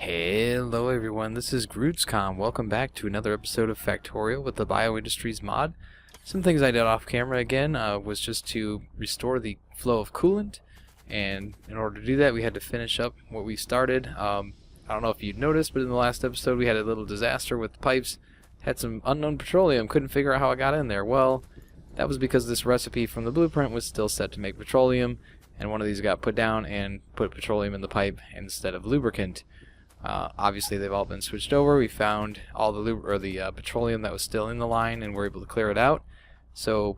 Hello everyone, this is GrootsCom. Welcome back to another episode of Factorio with the BioIndustries mod. Some things I did off camera again was just to restore the flow of coolant, and in order to do that we had to finish up what we started. I don't know if you'd noticed, but in the last episode we had a little disaster with the pipes. Had some unknown petroleum, couldn't figure out how it got in there. Well, that was because this recipe from the blueprint was still set to make petroleum, and one of these got put down and put petroleum in the pipe instead of lubricant. Obviously they've all been switched over. We found all the petroleum that was still in the line and were able to clear it out. So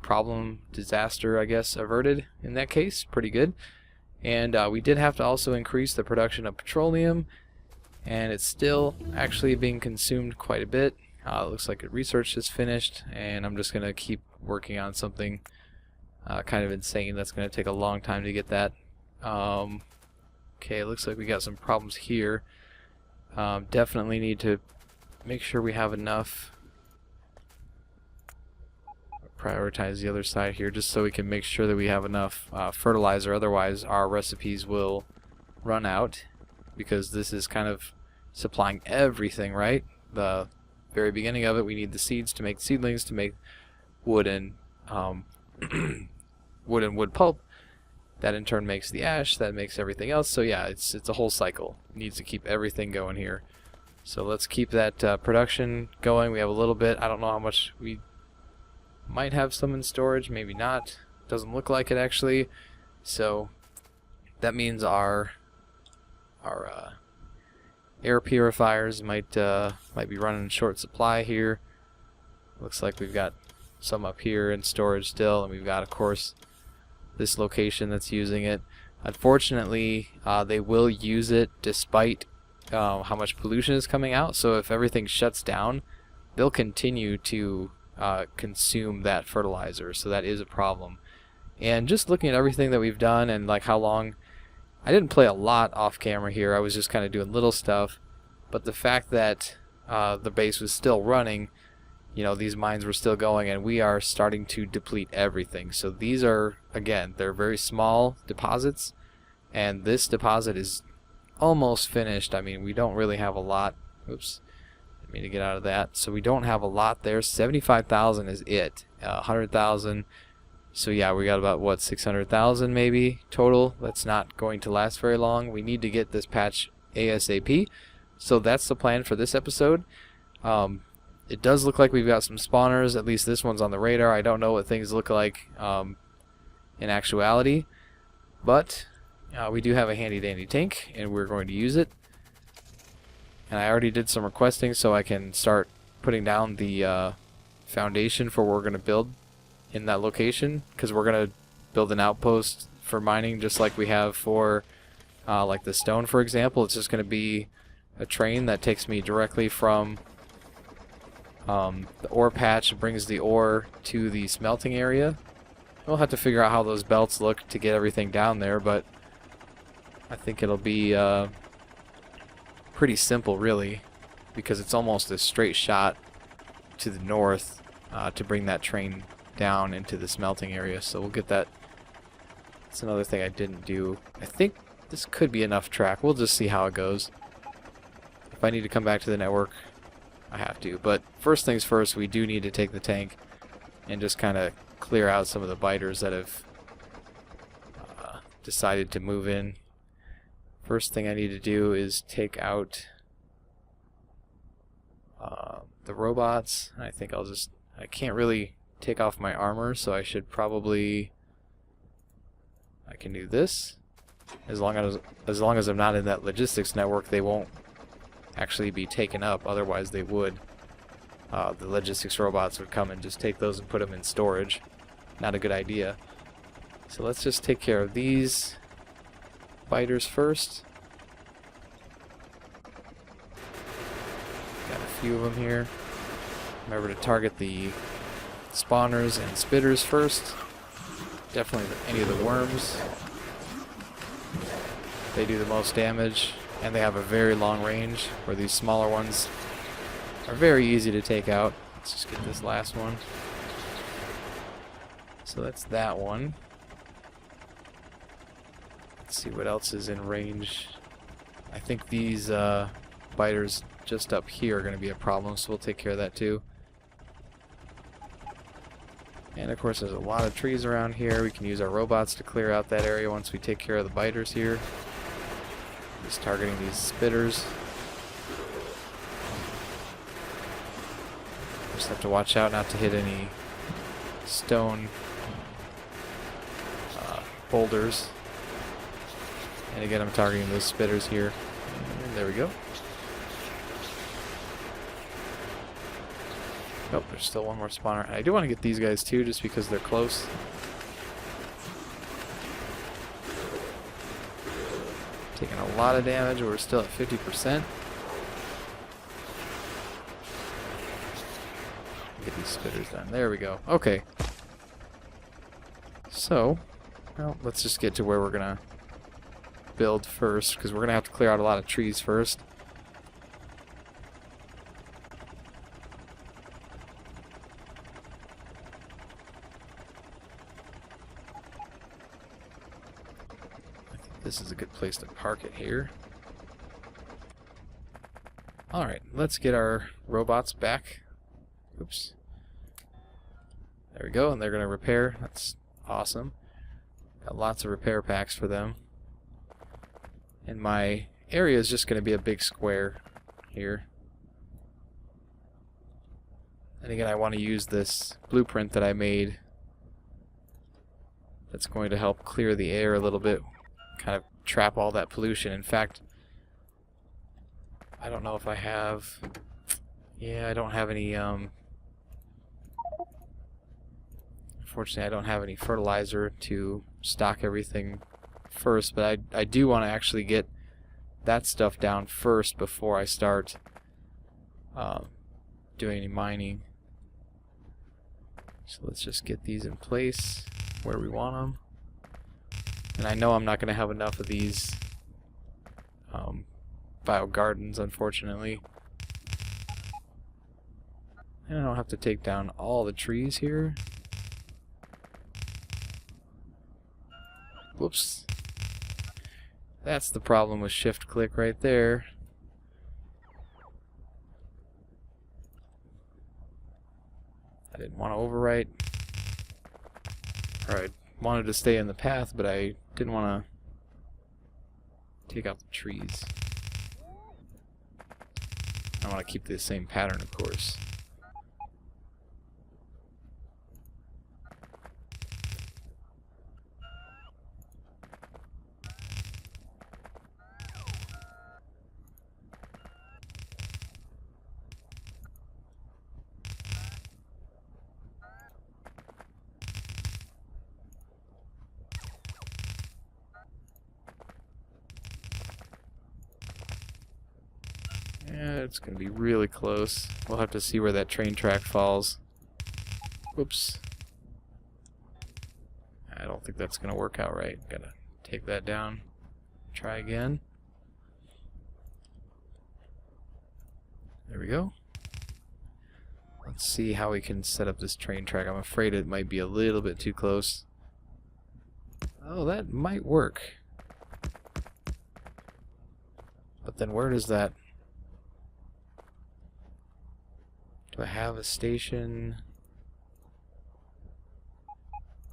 disaster I guess averted in that case. Pretty good. And we did have to also increase the production of petroleum, and it's still actually being consumed quite a bit. It looks like the research is finished, and I'm just gonna keep working on something kind of insane that's gonna take a long time to get that. Okay, it looks like we got some problems here. Definitely need to make sure we have enough. Prioritize the other side here just so we can make sure that we have enough fertilizer, otherwise our recipes will run out, because this is kind of supplying everything, right? The very beginning of it, we need the seeds to make seedlings, to make wood and wood pulp. That in turn makes the ash, that makes everything else. So yeah, it's a whole cycle. It needs to keep everything going here. So let's keep that production going. We have a little bit. I don't know how much. We might have some in storage, maybe not. Doesn't look like it actually. So that means our air purifiers might be running in short supply here. Looks like we've got some up here in storage still, and we've got, of course, this location that's using it. Unfortunately, they will use it despite how much pollution is coming out. So if everything shuts down, they'll continue to consume that fertilizer. So that is a problem. And just looking at everything that we've done and like how long, I didn't play a lot off camera here. I was just kind of doing little stuff. But the fact that the base was still running, you know, these mines were still going, and we are starting to deplete everything. So these are, again, they're very small deposits, and this deposit is almost finished. I mean, we don't really have a lot. Oops, didn't mean to get out of that. So we don't have a lot there. 75,000 is it. 100,000. So yeah, we got about, what, 600,000 maybe total. That's not going to last very long. We need to get this patch ASAP. So that's the plan for this episode. It does look like we've got some spawners. At least this one's on the radar. I don't know what things look like in actuality, but we do have a handy dandy tank, and we're going to use it. And I already did some requesting, so I can start putting down the foundation for what we're going to build in that location, because we're going to build an outpost for mining just like we have for like the stone, for example. It's just going to be a train that takes me directly from the ore patch, brings the ore to the smelting area. We'll have to figure out how those belts look to get everything down there, but I think it'll be pretty simple really, because it's almost a straight shot to the north to bring that train down into the smelting area. So we'll get that. That's another thing I didn't do. I think this could be enough track. We'll just see how it goes. If I need to come back to the network, I have to. But first things first, we do need to take the tank and just kind of clear out some of the biters that have decided to move in. First thing I need to do is take out the robots. I think I can't really take off my armor, so I should probably, I can do this. As long as I'm not in that logistics network, they won't actually be taken up. Otherwise they would. The logistics robots would come and just take those and put them in storage. Not a good idea. So let's just take care of these biters first. Got a few of them here. Remember to target the spawners and spitters first. Definitely any of the worms. They do the most damage, and they have a very long range, where these smaller ones are very easy to take out. Let's just get this last one. So that's that one. Let's see what else is in range. I think these biters just up here are going to be a problem, so we'll take care of that too. And of course there's a lot of trees around here. We can use our robots to clear out that area once we take care of the biters here. Just targeting these spitters. Just have to watch out not to hit any stone boulders. And again, I'm targeting those spitters here. And there we go. Oh, there's still one more spawner. And I do want to get these guys too, just because they're close. Taking a lot of damage, we're still at 50%. Get these spitters done. There we go. Okay. So, well, let's just get to where we're gonna build first, because we're gonna have to clear out a lot of trees first. I think this is a good place to park it here. Alright, let's get our robots back. Oops. There we go, and they're gonna repair. That's awesome. Got lots of repair packs for them. And my area is just going to be a big square here. And again, I want to use this blueprint that I made. That's going to help clear the air a little bit. Kind of trap all that pollution. In fact, I don't know if I have... Yeah, I don't have any... Unfortunately, I don't have any fertilizer to stock everything first, but I do want to actually get that stuff down first before I start doing any mining. So let's just get these in place where we want them. And I know I'm not going to have enough of these bio gardens, unfortunately. And I don't have to take down all the trees here. Whoops. That's the problem with shift click right there. I didn't want to overwrite. Or I wanted to stay in the path, but I didn't want to take out the trees. I want to keep the same pattern, of course. Yeah, it's going to be really close. We'll have to see where that train track falls. Whoops. I don't think that's going to work out right. Gotta take that down. Try again. There we go. Let's see how we can set up this train track. I'm afraid it might be a little bit too close. Oh, that might work. But then where does that... Do I have a station?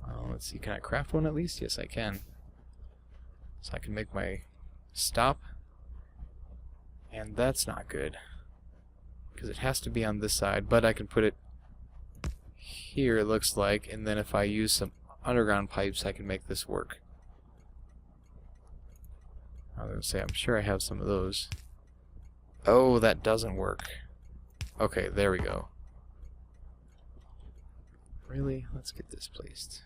Oh, let's see. Can I craft one at least? Yes, I can. So I can make my stop. And that's not good. Because it has to be on this side. But I can put it here, it looks like. And then if I use some underground pipes, I can make this work. I was going to say, I'm sure I have some of those. Oh, that doesn't work. Okay, there we go. Really? Let's get this placed.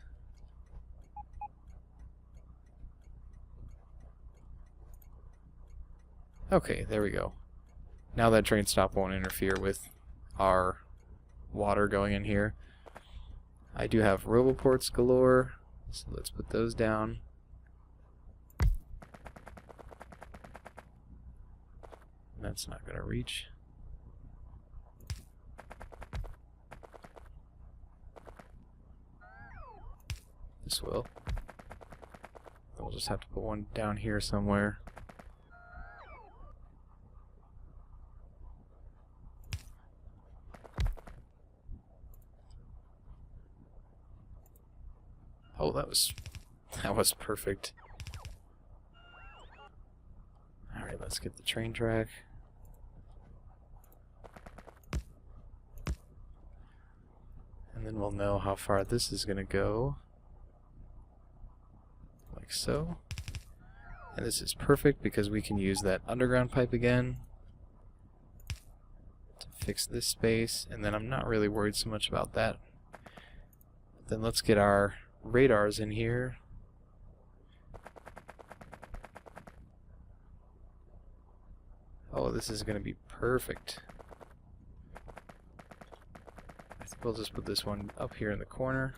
Okay, there we go. Now that train stop won't interfere with our water going in here. I do have roboports galore, so let's put those down. That's not going to reach. This will. We'll just have to put one down here somewhere. Oh, that was perfect. Alright, let's get the train track. And then we'll know how far this is going to go. Like so. And this is perfect because we can use that underground pipe again to fix this space. And then I'm not really worried so much about that. But then let's get our radars in here. Oh, this is going to be perfect. I think we'll just put this one up here in the corner.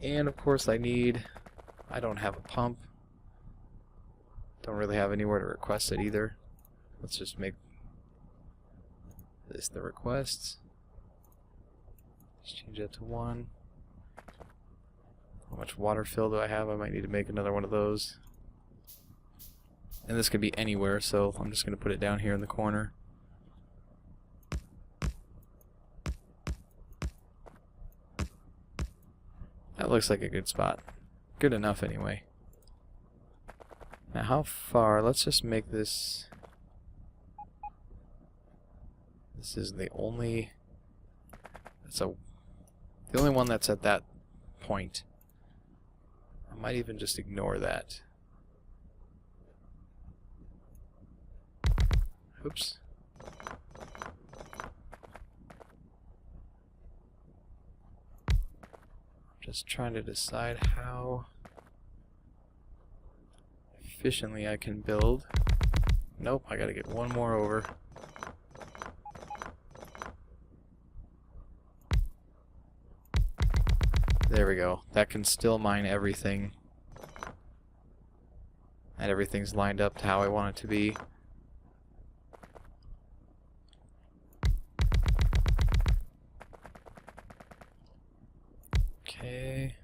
And of course I don't have a pump. Don't really have anywhere to request it either. Let's just make this the requests. Let's change that to 1. How much water fill do I have? I might need to make another one of those. And this could be anywhere, so I'm just going to put it down here in the corner. That looks like a good spot. Good enough anyway. Now how far? Let's just make this... This is the only... the only one that's at that point. I might even just ignore that. Oops. Just trying to decide how efficiently I can build. Nope, I gotta get one more over. There we go. That can still mine everything. And everything's lined up to how I want it to be. Okay.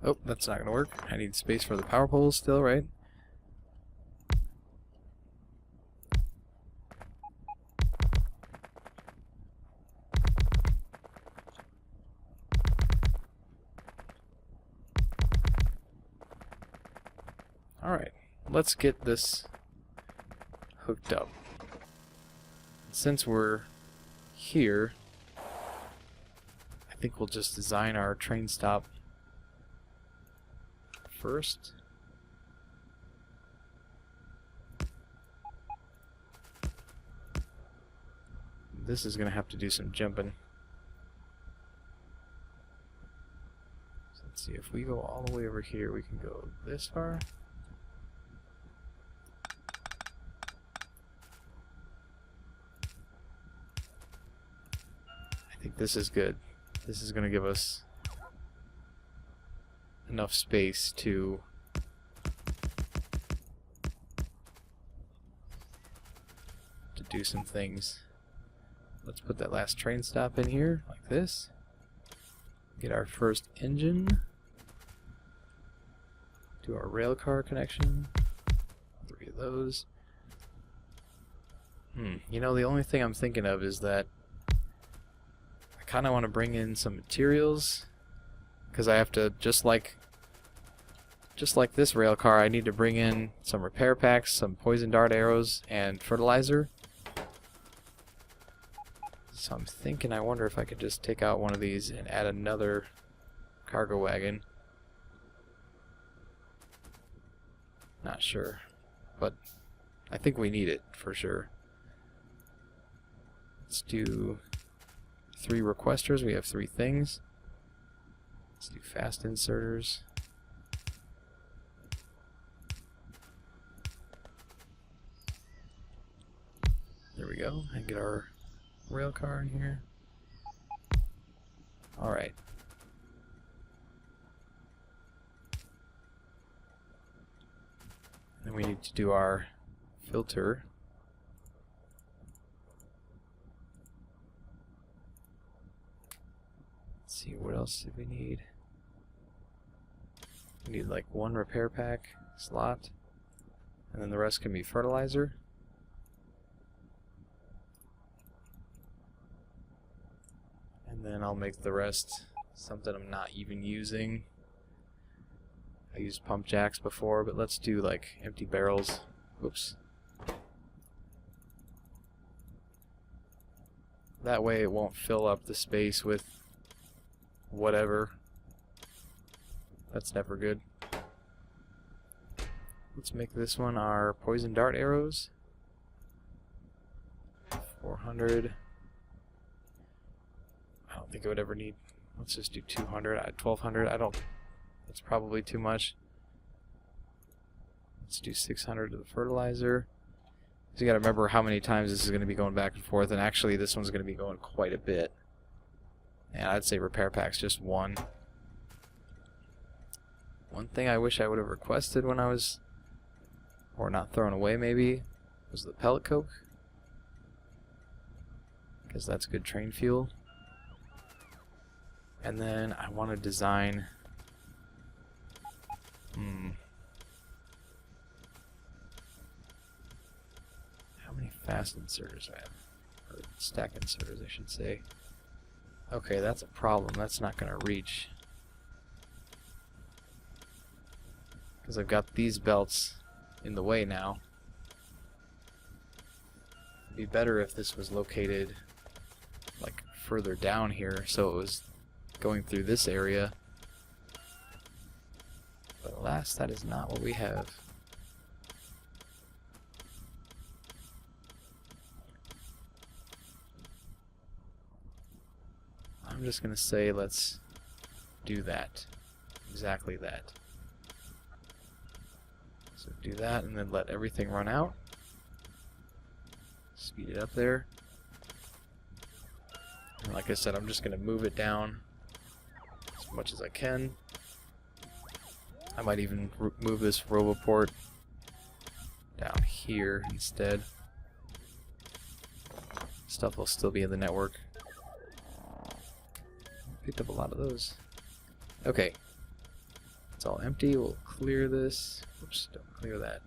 Oh, that's not gonna work. I need space for the power poles still, right? Alright, let's get this hooked up. Since we're here, I think we'll just design our train stop first. This is going to have to do some jumping. So let's see, if we go all the way over here, we can go this far. I think this is good. This is going to give us enough space to do some things. Let's put that last train stop in here, like this. Get our first engine. Do our rail car connection. 3 of those. You know, the only thing I'm thinking of is that I kind of want to bring in some materials, because I have to, just like this rail car, I need to bring in some repair packs, some poison dart arrows, and fertilizer. So I'm thinking, I wonder if I could just take out one of these and add another cargo wagon. Not sure, but I think we need it for sure. Let's do 3 requesters. We have 3 things. Let's do fast inserters. There we go. And get our rail car in here. Alright. Then we need to do our filter. Let's see, what else do we need? We need like 1 repair pack slot, and then the rest can be fertilizer. And then I'll make the rest something I'm not even using. I used pump jacks before, but let's do like empty barrels. Oops. That way it won't fill up the space with whatever. That's never good. Let's make this one our poison dart arrows. 400. I don't think I would ever need. Let's just do 200. 1200. I don't. That's probably too much. Let's do 600 to the fertilizer. So you got to remember how many times this is going to be going back and forth, and actually this one's going to be going quite a bit. And I'd say repair pack's just one. One thing I wish I would have requested when I was, or not thrown away maybe, was the pellet coke. Because that's good train fuel. And then I want to design... How many fast inserters do I have? Or stack inserters, I should say. Okay, that's a problem. That's not going to reach. Because I've got these belts in the way now. It'd be better if this was located like further down here, so it was going through this area. But alas, that is not what we have. I'm just going to say let's do that. Exactly that. So do that and then let everything run out. Speed it up there. And like I said, I'm just going to move it down as much as I can. I might even move this RoboPort down here instead. Stuff will still be in the network. Picked up a lot of those. Okay. It's all empty. We'll clear this. Oops, don't clear that.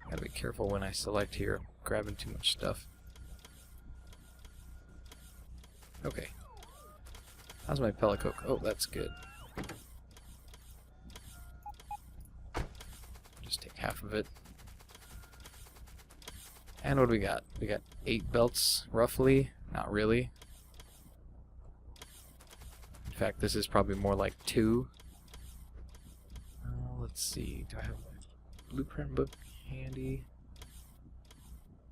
Gotta be careful when I select here. I'm grabbing too much stuff. Okay. How's my pellet coke? Oh, that's good. Just take half of it. And what do we got? We got 8 belts, roughly. Not really. In fact, this is probably more like 2. Let's see. Do I have a blueprint book handy?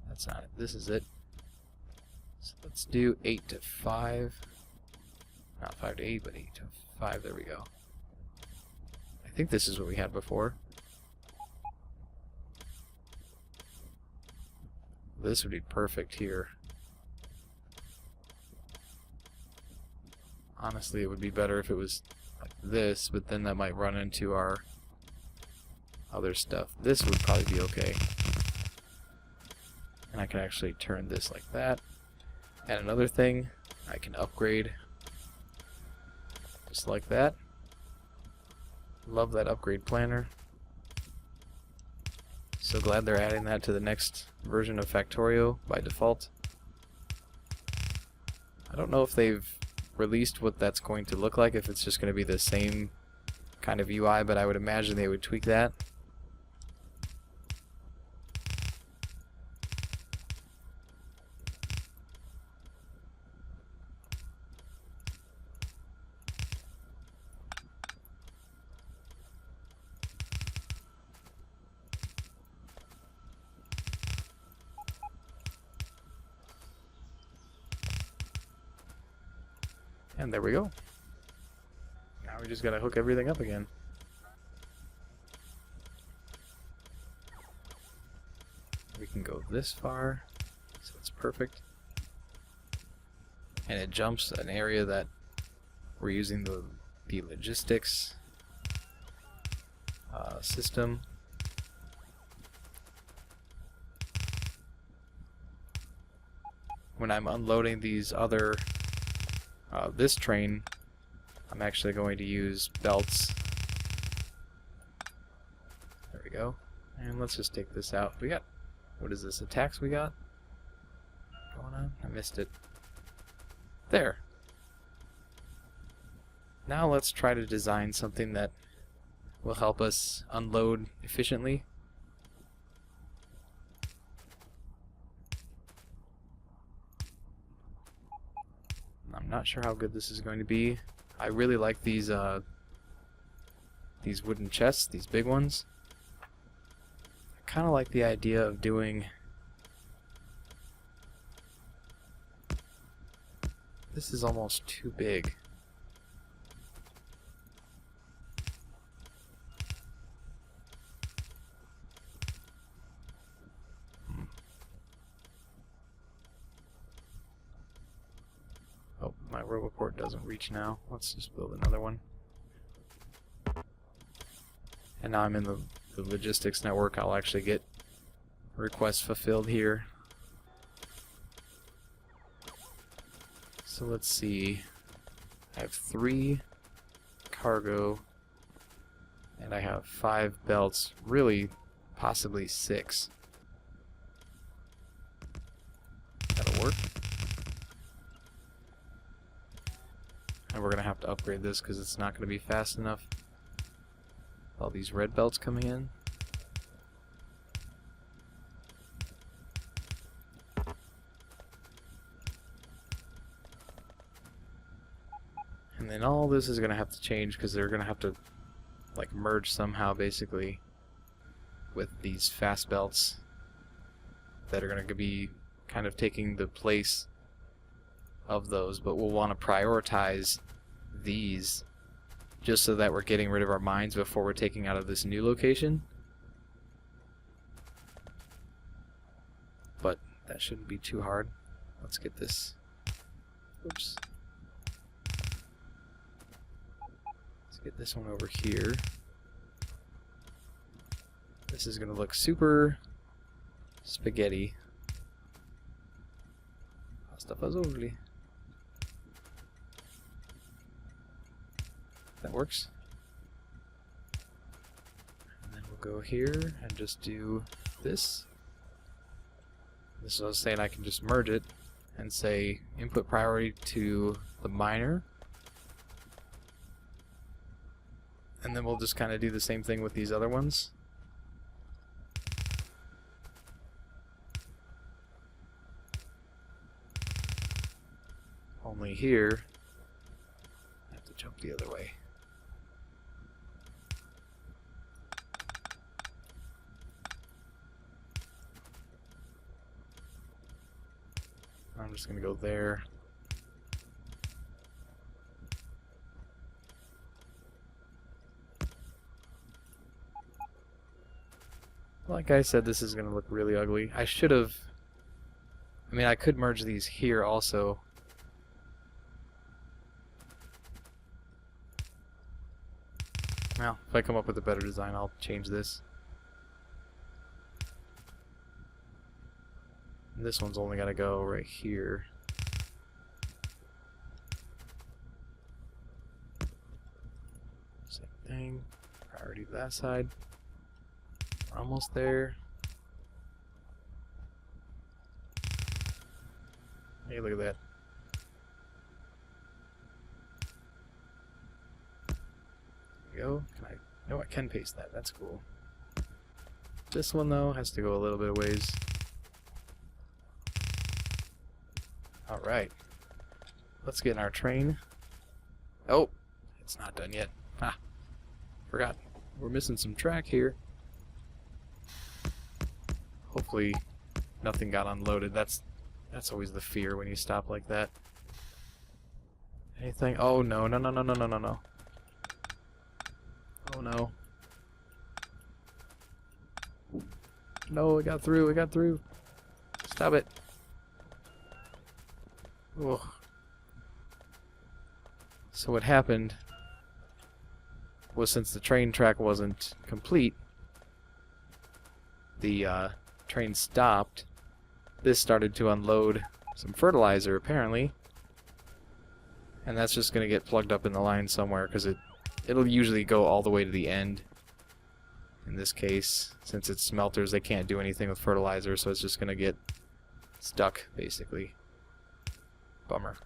That's not it. This is it. So let's do 8 to 5. Not 5 to 8, but 8 to 5. There we go. I think this is what we had before. This would be perfect here. Honestly, it would be better if it was like this, but then that might run into our other stuff. This would probably be okay. And I can actually turn this like that. And another thing, I can upgrade just like that. Love that upgrade planner. So glad they're adding that to the next version of Factorio by default. I don't know if they've released what that's going to look like, if it's just going to be the same kind of UI, but I would imagine they would tweak that. And there we go. Now we just gotta hook everything up again. We can go this far, so it's perfect. And it jumps an area that we're using the logistics system. When I'm unloading these other this train, I'm actually going to use belts. There we go. And let's just take this out. We got What is this? Attacks we got going on? I missed it. There. Now let's try to design something that will help us unload efficiently. I'm not sure how good this is going to be. I really like these wooden chests, these big ones. I kind of like the idea of doing... This is almost too big. Oh, my roboport doesn't reach now. Let's just build another one. And now I'm in the logistics network. I'll actually get requests fulfilled here. So let's see. I have 3 cargo, and I have 5 belts. Really, possibly 6. That'll work. And we're going to have to upgrade this because it's not going to be fast enough. All these red belts coming in. And then all this is going to have to change because they're going to have to like merge somehow basically with these fast belts that are going to be kind of taking the place of those, but we'll want to prioritize these just so that we're getting rid of our mines before we're taking out of this new location. But that shouldn't be too hard. Let's get this. Oops. Let's get this one over here. This is going to look super spaghetti. Pasta fagioli. That works. And then we'll go here and just do this. This is what I was saying, I can just merge it and say input priority to the miner. And then we'll just kind of do the same thing with these other ones. Only here, I have to jump the other way. I'm just going to go there. Like I said, this is going to look really ugly. I should have... I mean, I could merge these here also. Well, if I come up with a better design, I'll change this. This one's only got to go right here. Same thing. Priority to that side. We're almost there. Hey, look at that. There we go. Can I? No, I can paste that. That's cool. This one, though, has to go a little bit of ways. Alright. Let's get in our train. Oh! It's not done yet. Ah! Forgot. We're missing some track here. Hopefully nothing got unloaded. That's always the fear when you stop like that. Anything? Oh no, no, no, no, no, no, no, no. Oh no. No, it got through, it got through. Stop it. Ugh. So what happened was, since the train track wasn't complete, the train stopped. This started to unload some fertilizer, apparently, and that's just going to get plugged up in the line somewhere, because it'll usually go all the way to the end In this case, since it's smelters, they can't do anything with fertilizer, so it's just going to get stuck, basically. Bummer.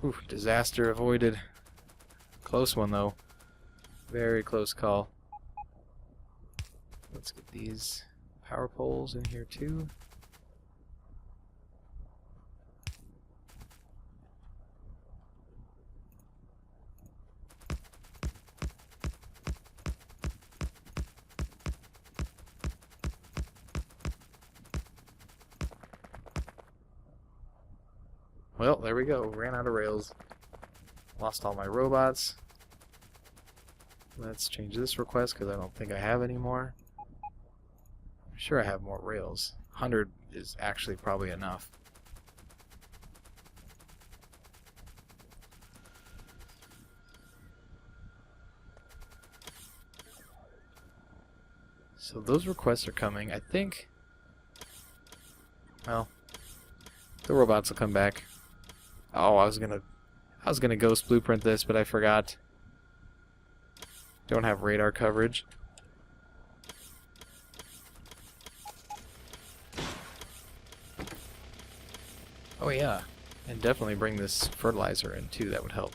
Ooh, disaster avoided. Close one, though. Very close call. Let's get these power poles in here, too. Well, there we go. Ran out of rails. Lost all my robots. Let's change this request because I don't think I have any more. I'm sure I have more rails. 100 is actually probably enough. So those requests are coming. I think, well, the robots will come back. Oh, I was gonna ghost blueprint this, but I forgot. Don't have radar coverage. Oh yeah, and definitely bring this fertilizer in too. That would help.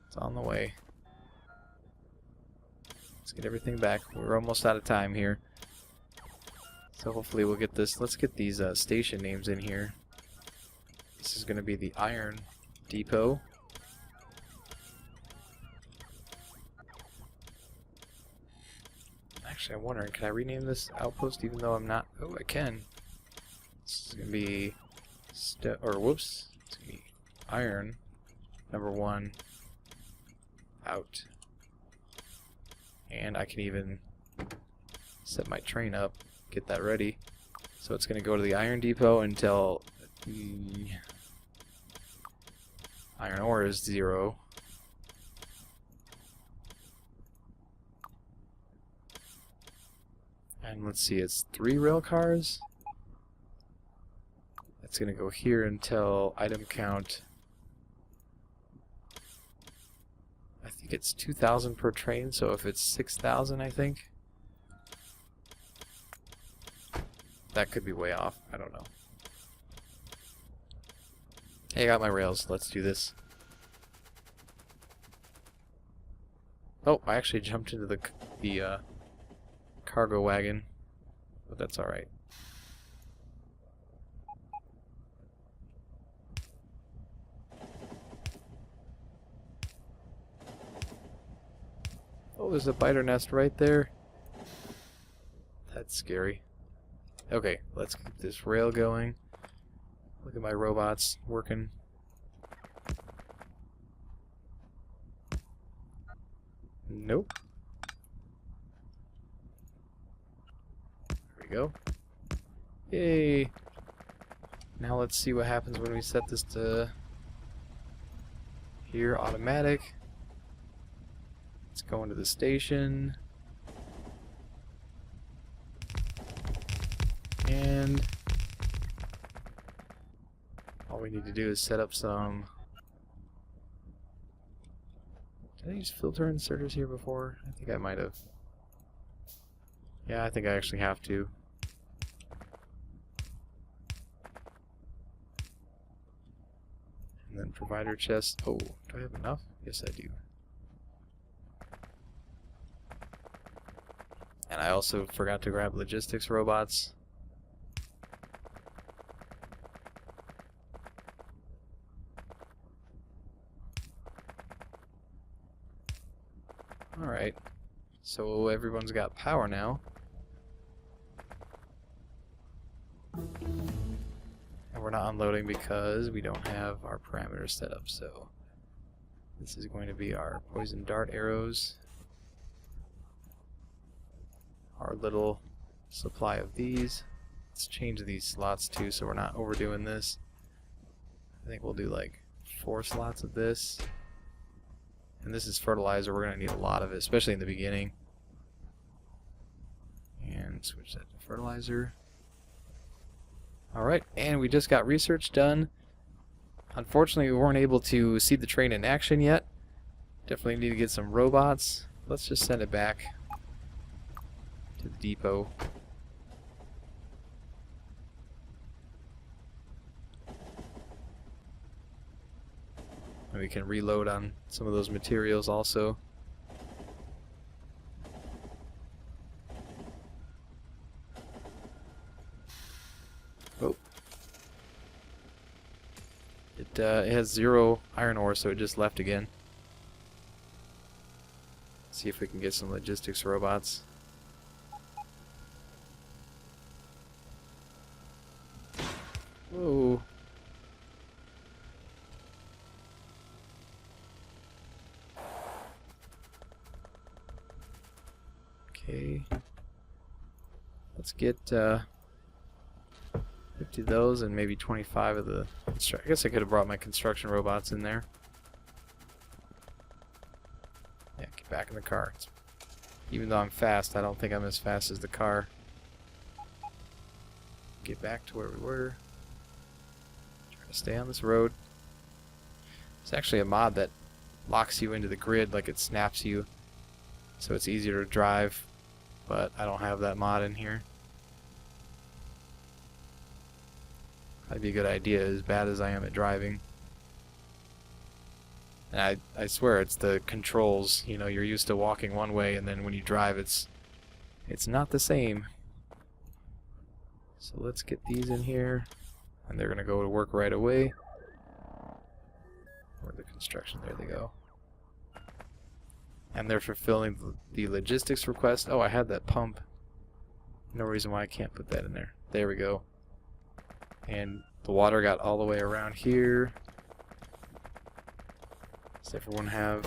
It's on the way. Let's get everything back. We're almost out of time here. So hopefully we'll get this. Let's get these station names in here. This is going to be the Iron Depot. Actually, I'm wondering, can I rename this Outpost even though I'm not? Oh, I can. This is going to be it's going to be Iron #1 out. And I can even set my train up. Get that ready. So it's going to go to the Iron Depot until the iron ore is 0. And let's see, it's 3 rail cars. It's going to go here until item count. I think it's 2,000 per train, so if it's 6,000, I think. That could be way off. I don't know. Hey, I got my rails. Let's do this. Oh, I actually jumped into the cargo wagon, but that's all right. Oh, there's a biter nest right there. That's scary. Okay, let's keep this rail going. Look at my robots working. Nope. There we go. Yay! Now let's see what happens when we set this to here, automatic. Let's go into the station. And all we need to do is set up some... Did I use filter inserters here before? I think I might have. Yeah, I think I actually have to. And then provider chest. Oh, do I have enough? Yes, I do. And I also forgot to grab logistics robots. Alright, so everyone's got power now. And we're not unloading because we don't have our parameters set up, so this is going to be our poison dart arrows. Our little supply of these. Let's change these slots too so we're not overdoing this. I think we'll do like 4 slots of this. And this is fertilizer. We're going to need a lot of it, especially in the beginning. And switch that to fertilizer. Alright, and we just got research done. Unfortunately, we weren't able to see the train in action yet. Definitely need to get some robots. Let's just send it back to the depot. And we can reload on some of those materials also. Oh. It has 0 iron ore, so it just left again. See if we can get some logistics robots. Whoa. Okay. Let's get 50 of those and maybe 25 of the... I guess I could have brought my construction robots in there. Yeah, get back in the car. Even though I'm fast, I don't think I'm as fast as the car. Get back to where we were. Try to stay on this road. It's actually a mod that locks you into the grid, like it snaps you, so it's easier to drive, but I don't have that mod in here. That'd be a good idea, as bad as I am at driving. And I swear it's the controls. You know, you're used to walking one way, and then when you drive, it's not the same. So let's get these in here, and they're gonna go to work right away. Or the construction, there they go. And they're fulfilling the logistics request. Oh, I had that pump. No reason why I can't put that in there. There we go. And the water got all the way around here. Does everyone have...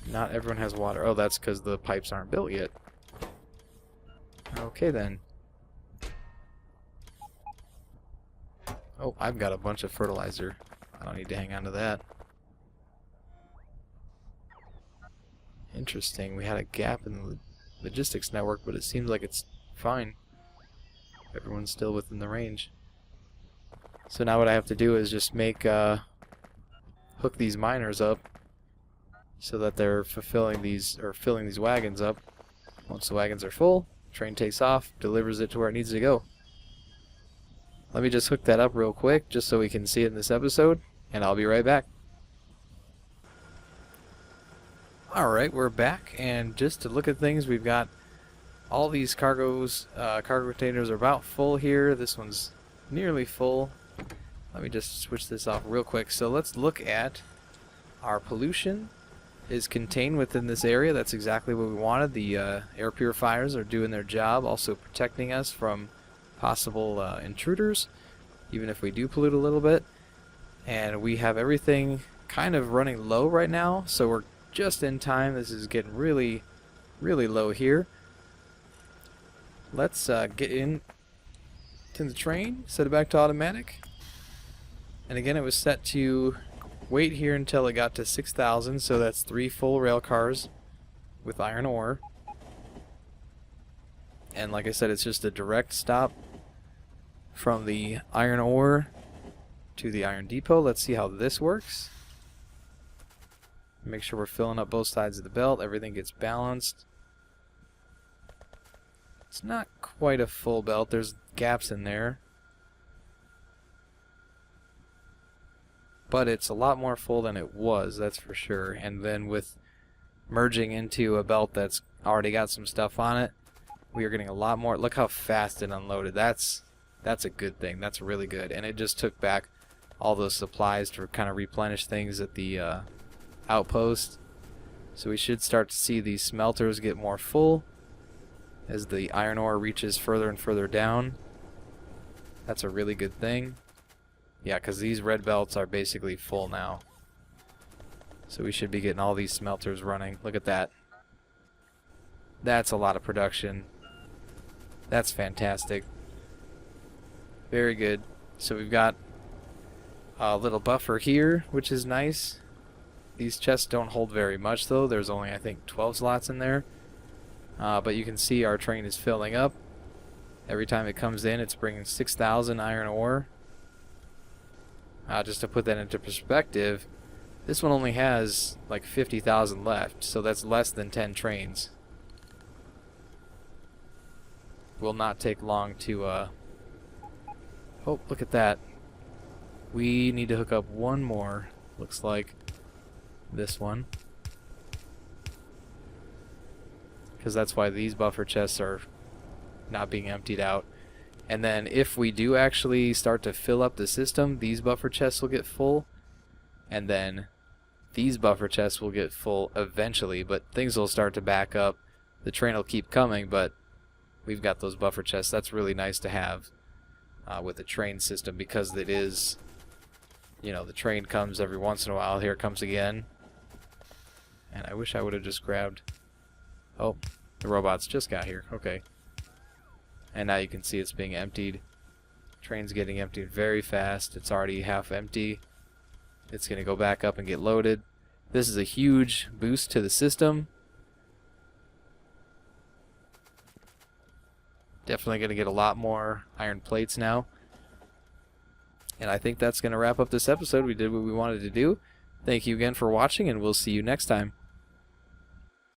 Not everyone has water. Oh, that's because the pipes aren't built yet. Okay then. Oh, I've got a bunch of fertilizer. I don't need to hang on to that. Interesting. We had a gap in the logistics network, but it seems like it's fine. Everyone's still within the range. So now what I have to do is just make hook these miners up so that they're fulfilling these, or filling these wagons up. Once the wagons are full, train takes off, delivers it to where it needs to go. Let me just hook that up real quick just so we can see it in this episode, and I'll be right back. Alright, we're back, and just to look at things, we've got all these cargo containers are about full here. This one's nearly full. Let me just switch this off real quick. So let's look at our pollution is contained within this area. That's exactly what we wanted. The air purifiers are doing their job, also protecting us from possible intruders, even if we do pollute a little bit. And we have everything kind of running low right now, so we're just in time. This is getting really, really low here. Let's get in to the train, set it back to automatic. And again, it was set to wait here until it got to 6,000, so that's 3 full rail cars with iron ore. And like I said, it's just a direct stop from the iron ore to the iron depot. Let's see how this works. Make sure we're filling up both sides of the belt. Everything gets balanced. It's not quite a full belt. There's gaps in there. But it's a lot more full than it was, that's for sure. And then with merging into a belt that's already got some stuff on it, we are getting a lot more. Look how fast it unloaded. That's a good thing. That's really good. And it just took back all those supplies to kind of replenish things at the Outpost. So we should start to see these smelters get more full as the iron ore reaches further and further down. That's a really good thing. Yeah, because these red belts are basically full now. So we should be getting all these smelters running. Look at that. That's a lot of production. That's fantastic. Very good. So we've got a little buffer here, which is nice. These chests don't hold very much though. There's only, I think, 12 slots in there. But you can see our train is filling up. Every time it comes in, it's bringing 6,000 iron ore. Just to put that into perspective, this one only has like 50,000 left, so that's less than 10 trains. Will not take long to oh, look at that. We need to hook up one more. Looks like this one. Because that's why these buffer chests are not being emptied out. And then if we do actually start to fill up the system, these buffer chests will get full. And then these buffer chests will get full eventually, but things will start to back up. The train will keep coming, but we've got those buffer chests. That's really nice to have with the train system, because it is, you know, the train comes every once in a while. Here it comes again. And I wish I would have just grabbed... Oh, the robots just got here. Okay. And now you can see it's being emptied. Train's getting emptied very fast. It's already half empty. It's going to go back up and get loaded. This is a huge boost to the system. Definitely going to get a lot more iron plates now. And I think that's going to wrap up this episode. We did what we wanted to do. Thank you again for watching, and we'll see you next time.